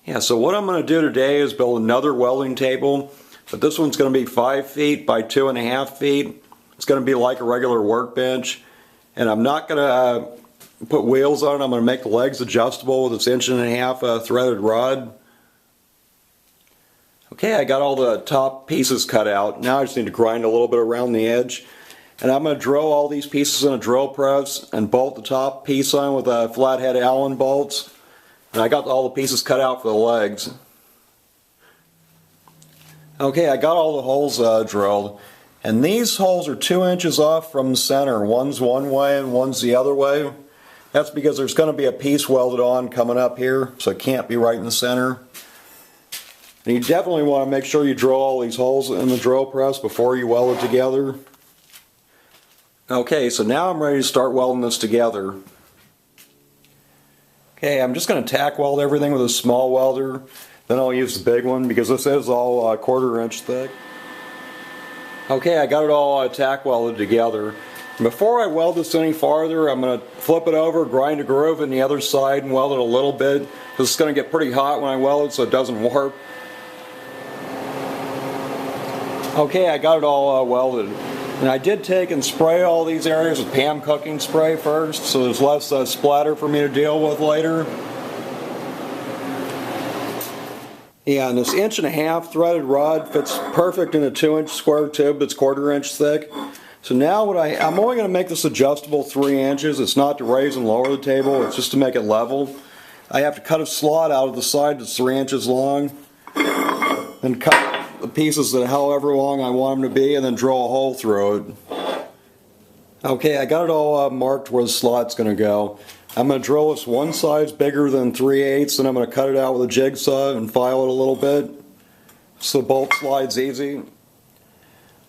Yeah, so what I'm going to do today is build another welding table, but this one's going to be 5 feet by 2.5 feet. It's going to be like a regular workbench, and I'm not going to put wheels on it. I'm going to make the legs adjustable with this 1.5 inch threaded rod. Okay, I got all the top pieces cut out. Now I just need to grind a little bit around the edge. And I'm going to drill all these pieces in a drill press and bolt the top piece on with flathead Allen bolts. And I got all the pieces cut out for the legs. Okay, I got all the holes drilled. And these holes are 2 inches off from the center. One's one way and one's the other way. That's because there's going to be a piece welded on coming up here, so it can't be right in the center. And you definitely want to make sure you drill all these holes in the drill press before you weld it together. Okay, so now I'm ready to start welding this together. Okay, I'm just going to tack weld everything with a small welder. Then I'll use the big one because this is all 1/4 inch thick. Okay, I got it all tack welded together. Before I weld this any farther, I'm going to flip it over, grind a groove in the other side and weld it a little bit, because it's going to get pretty hot when I weld it so it doesn't warp. Okay, I got it all welded. And I did take and spray all these areas with Pam cooking spray first, so there's less splatter for me to deal with later. Yeah, and this 1.5 inch threaded rod fits perfect in a 2 inch square tube that's 1/4 inch thick. So now I'm only going to make this adjustable 3 inches. It's not to raise and lower the table, it's just to make it level. I have to cut a slot out of the side that's 3 inches long, and cut the pieces that however long I want them to be, and then drill a hole through it. Okay, I got it all marked where the slot's going to go. I'm going to drill this one size bigger than 3/8, and I'm going to cut it out with a jigsaw and file it a little bit so the bolt slides easy.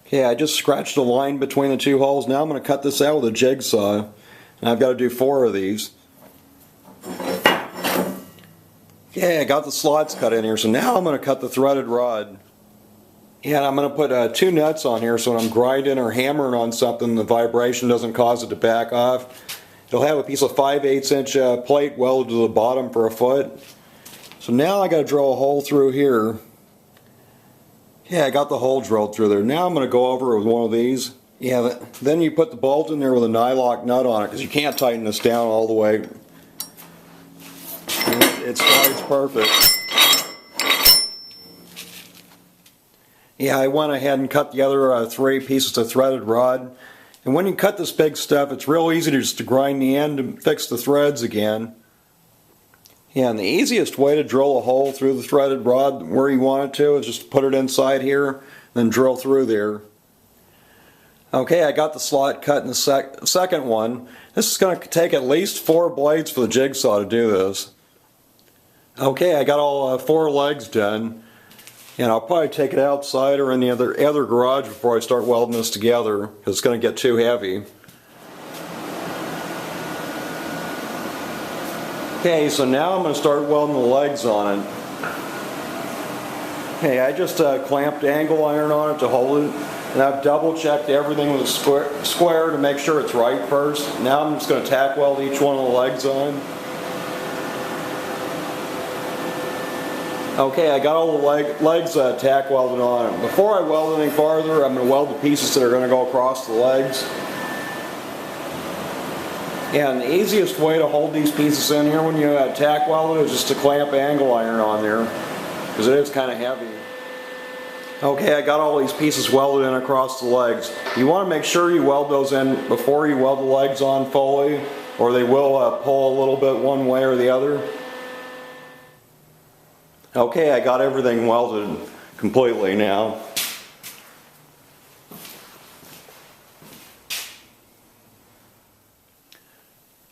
Okay, I just scratched a line between the two holes. Now I'm going to cut this out with a jigsaw, and I've got to do 4 of these. Okay, I got the slots cut in here, so now I'm going to cut the threaded rod. And I'm going to put 2 nuts on here so when I'm grinding or hammering on something, the vibration doesn't cause it to back off. It'll have a piece of 5/8 inch plate welded to the bottom for a foot. So now I got to drill a hole through here. Yeah, I got the hole drilled through there. Now I'm going to go over it with one of these. Yeah, then you put the bolt in there with a nylock nut on it, because you can't tighten this down all the way. And it slides perfect. Yeah, I went ahead and cut the other 3 pieces of threaded rod. And when you cut this big stuff, it's real easy to just grind the end and fix the threads again. Yeah, and the easiest way to drill a hole through the threaded rod where you want it to is just put it inside here, then drill through there. Okay, I got the slot cut in the second one. This is going to take at least 4 blades for the jigsaw to do this. Okay, I got all 4 legs done. And I'll probably take it outside or in the other garage before I start welding this together, because it's going to get too heavy. Okay, so now I'm going to start welding the legs on it. Okay, I just clamped angle iron on it to hold it, and I've double checked everything with a square to make sure it's right first. Now I'm just going to tack weld each one of the legs on. Okay, I got all the legs tack welded on. Before I weld any farther, I'm going to weld the pieces that are going to go across the legs. And the easiest way to hold these pieces in here when you tack weld it is just to clamp angle iron on there, because it is kind of heavy. Okay, I got all these pieces welded in across the legs. You want to make sure you weld those in before you weld the legs on fully, or they will pull a little bit one way or the other. Okay, I got everything welded completely now.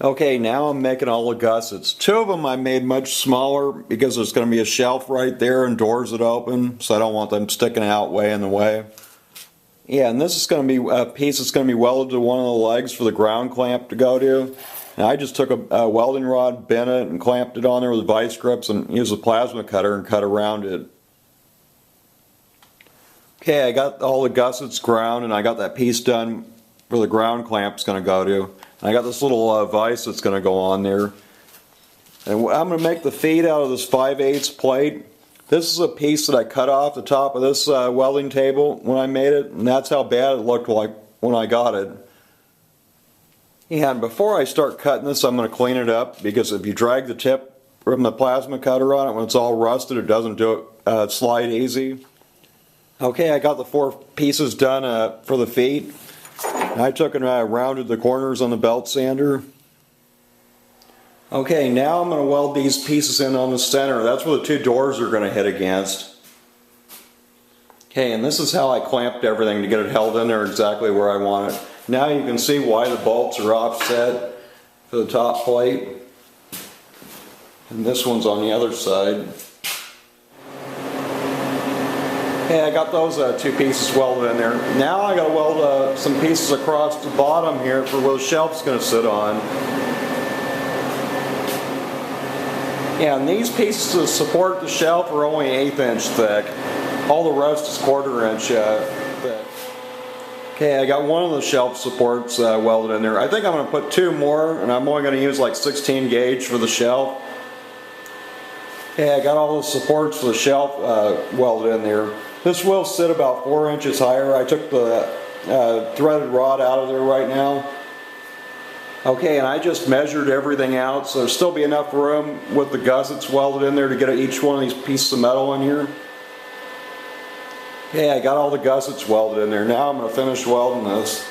Okay, now I'm making all the gussets. 2 of them I made much smaller because there's going to be a shelf right there and doors that open, so I don't want them sticking out way in the way. Yeah, and this is going to be a piece that's going to be welded to one of the legs for the ground clamp to go to. And I just took a welding rod, bent it, and clamped it on there with vice grips and used a plasma cutter and cut around it. Okay, I got all the gussets ground, and I got that piece done where the ground clamp's going to go to. And I got this little vise that's going to go on there. And I'm going to make the feet out of this 5/8 plate. This is a piece that I cut off the top of this welding table when I made it, and that's how bad it looked like when I got it. And before I start cutting this, I'm going to clean it up, because if you drag the tip from the plasma cutter on it when it's all rusted, it doesn't do it slide easy. Okay, I got the 4 pieces done for the feet. I took and rounded the corners on the belt sander. Okay, now I'm going to weld these pieces in on the center. That's where the 2 doors are going to hit against. Okay, and this is how I clamped everything to get it held in there exactly where I want it. Now you can see why the bolts are offset for the top plate. And this one's on the other side. Okay, I got those 2 pieces welded in there. Now I got to weld some pieces across the bottom here for where the shelf's going to sit on. Yeah, and these pieces to support the shelf are only 1/8 inch thick. All the rest is 1/4 inch thick. Okay, I got one of the shelf supports welded in there. I think I'm going to put 2 more, and I'm only going to use like 16 gauge for the shelf. Okay, I got all the supports for the shelf welded in there. This will sit about 4 inches higher. I took the threaded rod out of there right now. Okay, and I just measured everything out, so there'll still be enough room with the gussets welded in there to get each one of these pieces of metal in here. Okay, I got all the gussets welded in there. Now I'm going to finish welding this.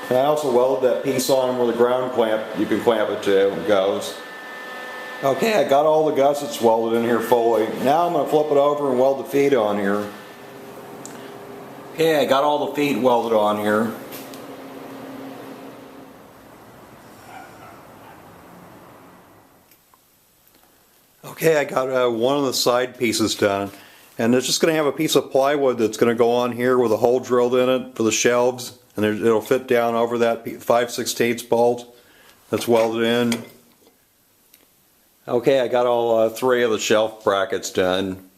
And I also welded that piece on where the ground clamp, you can clamp it to, goes. Okay, I got all the gussets welded in here fully. Now I'm going to flip it over and weld the feet on here. Okay, I got all the feet welded on here. Okay, I got one of the side pieces done, and it's just going to have a piece of plywood that's going to go on here with a hole drilled in it for the shelves, and it'll fit down over that 5/16 bolt that's welded in. Okay, I got all 3 of the shelf brackets done.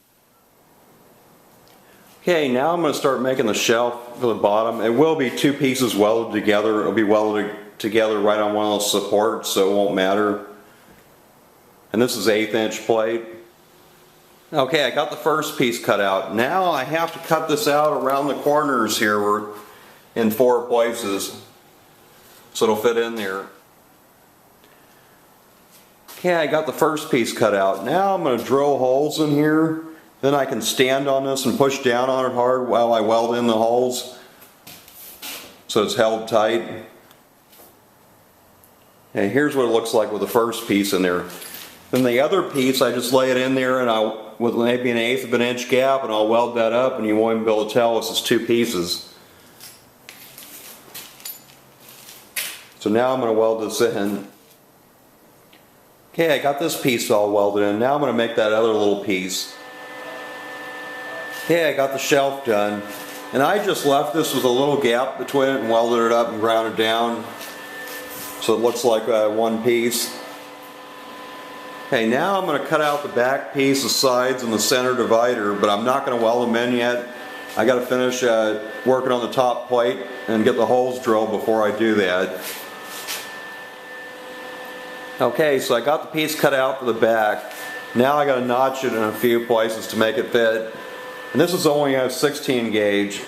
Okay, now I'm going to start making the shelf for the bottom. It will be 2 pieces welded together. It'll be welded together right on one of those supports, so it won't matter. And this is 1/8 inch plate. Okay, I got the first piece cut out. Now I have to cut this out around the corners here in 4 places, so it'll fit in there. Okay, I got the first piece cut out. Now I'm going to drill holes in here. Then I can stand on this and push down on it hard while I weld in the holes, so it's held tight. And here's what it looks like with the first piece in there. Then the other piece, I just lay it in there, and with maybe 1/8 of an inch gap, and I'll weld that up, and you won't even be able to tell this is 2 pieces. So now I'm going to weld this in. Okay, I got this piece all welded in. Now I'm going to make that other little piece. Okay, I got the shelf done, and I just left this with a little gap between it and welded it up and ground it down so it looks like one piece. Okay, now I'm going to cut out the back piece, the sides, and the center divider, but I'm not going to weld them in yet. I got to finish working on the top plate and get the holes drilled before I do that. Okay, so I got the piece cut out for the back. Now I got to notch it in a few places to make it fit. And this is only a 16 gauge.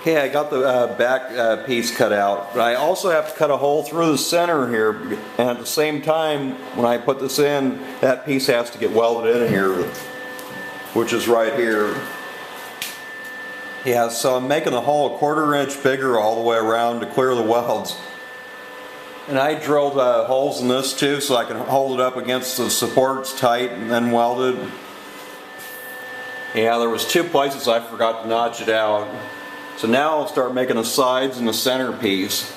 Okay, I got the back piece cut out, but I also have to cut a hole through the center here, and at the same time, when I put this in, that piece has to get welded in here, which is right here. Yeah, so I'm making the hole 1/4 inch bigger all the way around to clear the welds. And I drilled holes in this too, so I can hold it up against the supports tight and then weld it. Yeah, there was 2 places I forgot to notch it out. So now I'll start making the sides and the center piece.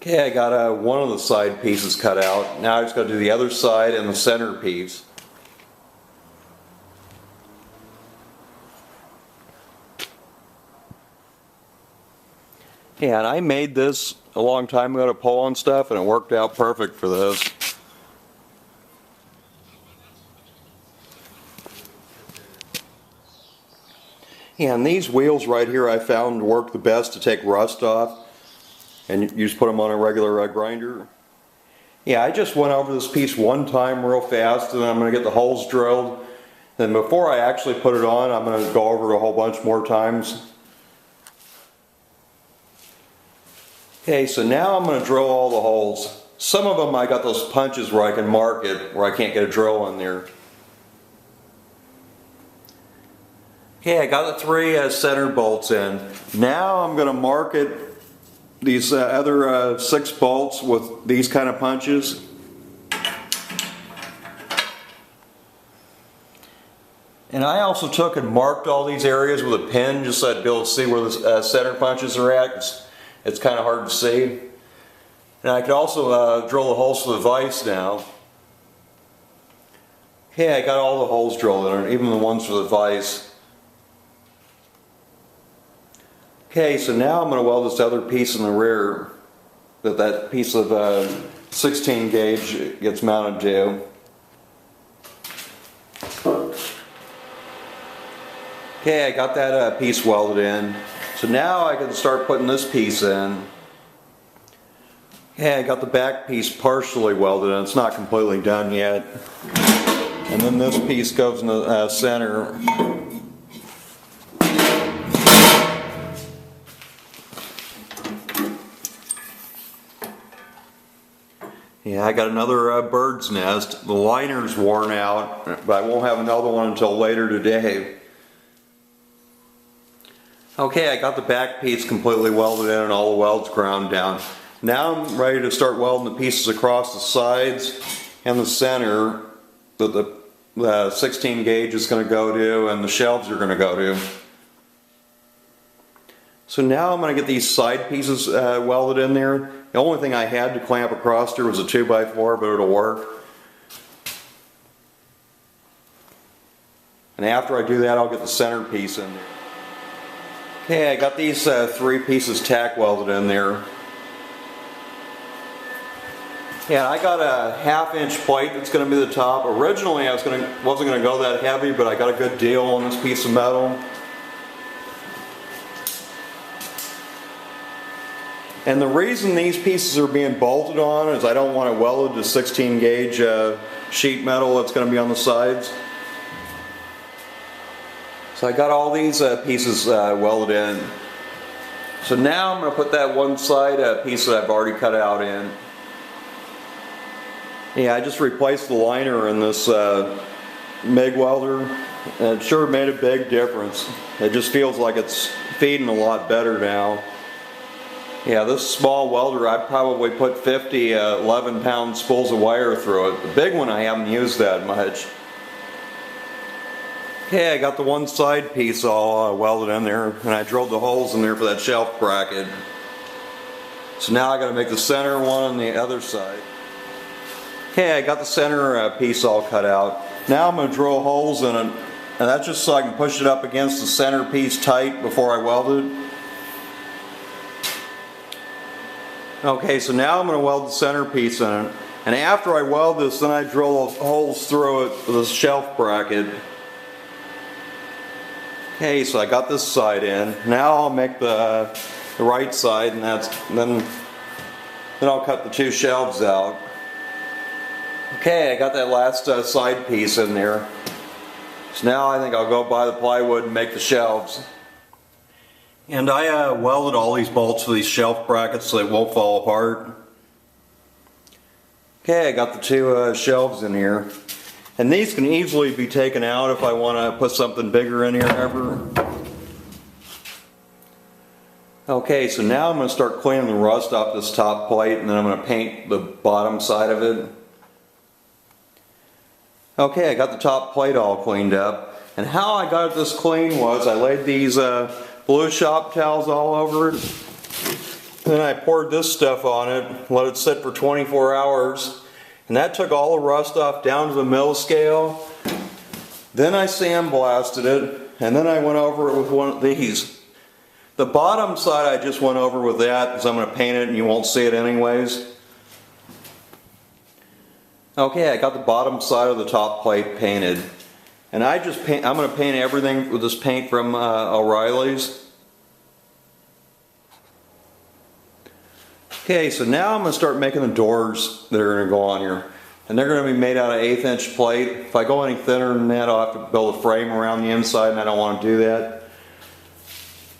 Okay, I got one of the side pieces cut out. Now I just got to do the other side and the center piece. Yeah, and I made this a long time ago to pull on stuff, and it worked out perfect for this. Yeah, and these wheels right here I found work the best to take rust off. and you just put them on a regular grinder. Yeah, I just went over this piece one time real fast, and then I'm going to get the holes drilled. Then before I actually put it on, I'm going to go over it a whole bunch more times. Okay, so now I'm going to drill all the holes. Some of them I got those punches where I can mark it, where I can't get a drill in there. Okay, I got the 3 center bolts in. Now I'm going to mark it, these other 6 bolts with these kind of punches. And I also took and marked all these areas with a pen just so I'd be able to see where the center punches are at. It's kind of hard to see. And I could also drill the holes for the vise now. Okay, I got all the holes drilled in it, even the ones for the vise. Okay, so now I'm going to weld this other piece in the rear that piece of 16 gauge gets mounted to. Okay, I got that piece welded in. So now I can start putting this piece in. Okay, I got the back piece partially welded in. It's not completely done yet. And then this piece goes in the center. Yeah, I got another bird's nest. The liner's worn out, but I won't have another one until later today. Okay, I got the back piece completely welded in and all the welds ground down. Now I'm ready to start welding the pieces across the sides and the center that the 16 gauge is going to go to and the shelves are going to go to. So now I'm going to get these side pieces welded in there. The only thing I had to clamp across there was a 2x4, but it'll work. And after I do that, I'll get the center piece in there. Okay, I got these 3 pieces tack welded in there. Yeah, I got a 1/2 inch plate that's going to be the top. Originally I wasn't going to go that heavy, but I got a good deal on this piece of metal. And the reason these pieces are being bolted on is I don't want it welded to 16 gauge sheet metal that's going to be on the sides. So I got all these pieces welded in. So now I'm going to put that one side piece that I've already cut out in. Yeah, I just replaced the liner in this MIG welder, and it sure made a big difference. It just feels like it's feeding a lot better now. Yeah, this small welder, I probably put 50 11-pound spools of wire through it. The big one I haven't used that much. Okay, I got the one side piece all welded in there, and I drilled the holes in there for that shelf bracket. So now I got to make the center one on the other side. Okay, I got the center piece all cut out. Now I'm going to drill holes in it, and that's just so I can push it up against the center piece tight before I weld it. Okay, so now I'm going to weld the center piece in it, and after I weld this, then I drill holes through it with this shelf bracket. Okay, so I got this side in. Now I'll make the right side, and then I'll cut the 2 shelves out. Okay, I got that last side piece in there. So now I think I'll go buy the plywood and make the shelves. And I welded all these bolts to these shelf brackets so they won't fall apart. Okay, I got the 2 shelves in here. And these can easily be taken out if I want to put something bigger in here ever. Okay, so now I'm going to start cleaning the rust off this top plate, and then I'm going to paint the bottom side of it. Okay, I got the top plate all cleaned up. And how I got this clean was I laid these blue shop towels all over it. Then I poured this stuff on it, let it sit for 24 hours. And that took all the rust off down to the mill scale. Then I sandblasted it, and then I went over it with one of these. The bottom side I just went over with that because I'm going to paint it and you won't see it anyways. Okay, I got the bottom side of the top plate painted. And I'm going to paint everything with this paint from O'Reilly's. Okay, so now I'm going to start making the doors that are going to go on here. And they're going to be made out of 1/8 inch plate. If I go any thinner than that, I'll have to build a frame around the inside, and I don't want to do that.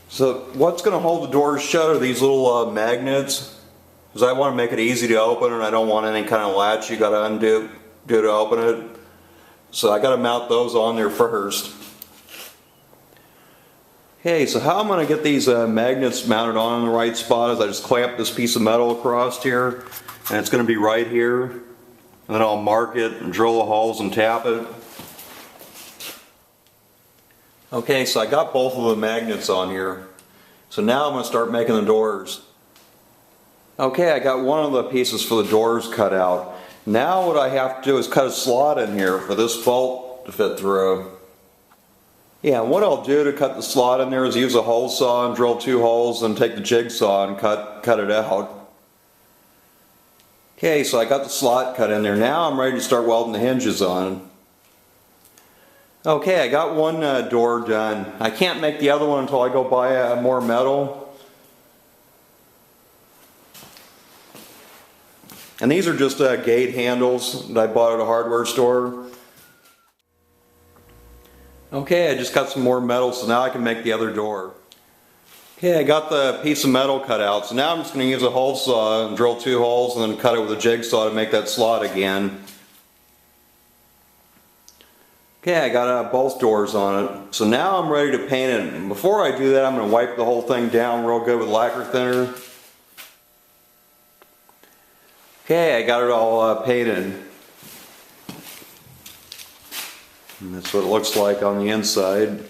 So what's going to hold the doors shut are these little magnets, because I want to make it easy to open, and I don't want any kind of latch you got to undo to open it. So I got to mount those on there first. Okay, so how I'm going to get these magnets mounted on in the right spot is I just clamp this piece of metal across here, and it's going to be right here. And then I'll mark it and drill the holes and tap it. Okay, so I got both of the magnets on here. So now I'm going to start making the doors. Okay, I got one of the pieces for the doors cut out. Now what I have to do is cut a slot in here for this bolt to fit through. Yeah, what I'll do to cut the slot in there is use a hole saw and drill 2 holes and take the jigsaw and cut it out. Okay, so I got the slot cut in there. Now I'm ready to start welding the hinges on. Okay, I got one door done. I can't make the other one until I go buy more metal. And these are just gate handles that I bought at a hardware store. Okay, I just got some more metal, so now I can make the other door. Okay, I got the piece of metal cut out, so now I'm just going to use a hole saw and drill 2 holes and then cut it with a jigsaw to make that slot again. Okay, I got both doors on it, so now I'm ready to paint it. And before I do that, I'm going to wipe the whole thing down real good with lacquer thinner. Okay, I got it all painted. And that's what it looks like on the inside.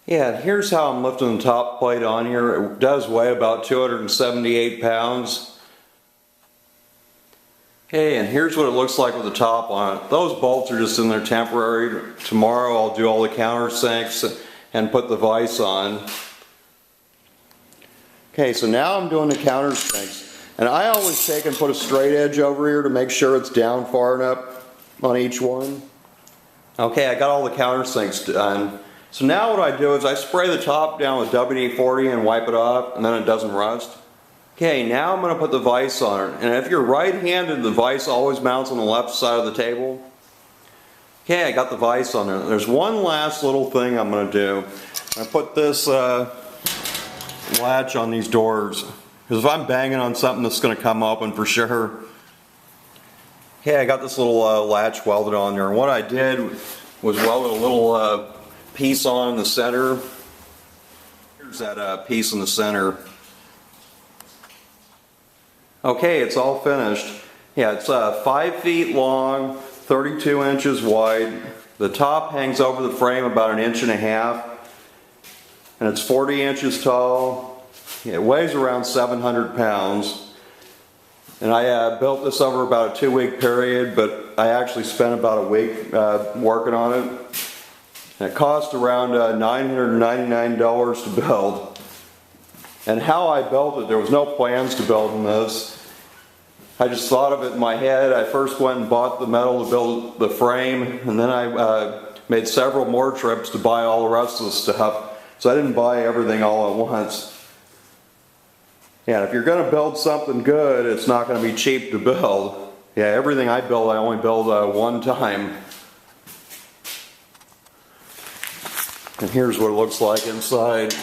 Yeah, here's how I'm lifting the top plate on here. It does weigh about 278 pounds. Okay, and here's what it looks like with the top on it. Those bolts are just in there temporary. Tomorrow I'll do all the countersinks and put the vise on. Okay, so now I'm doing the countersinks. And I always take and put a straight edge over here to make sure it's down far enough on each one. Okay, I got all the countersinks done. So now what I do is I spray the top down with WD-40 and wipe it off, and then it doesn't rust. Okay, now I'm going to put the vise on it. And if you're right-handed, the vise always mounts on the left side of the table. Okay, I got the vise on there. There's one last little thing I'm going to do. I put this latch on these doors. Because if I'm banging on something, that's going to come open for sure. Okay, I got this little latch welded on there. And what I did was welded a little piece on in the center. Here's that piece in the center. Okay, it's all finished. Yeah, it's 5 feet long, 32 inches wide. The top hangs over the frame about 1.5 inches, and it's 40 inches tall. Yeah, it weighs around 700 pounds. And I built this over about a 2-week period, but I actually spent about a week working on it. And it cost around $999 to build. And how I built it, there was no plans to building this. I just thought of it in my head. I first went and bought the metal to build the frame, and then I made several more trips to buy all the rest of the stuff. So I didn't buy everything all at once. Yeah, if you're going to build something good, it's not going to be cheap to build. Yeah, everything I build, I only build one time. And here's what it looks like inside.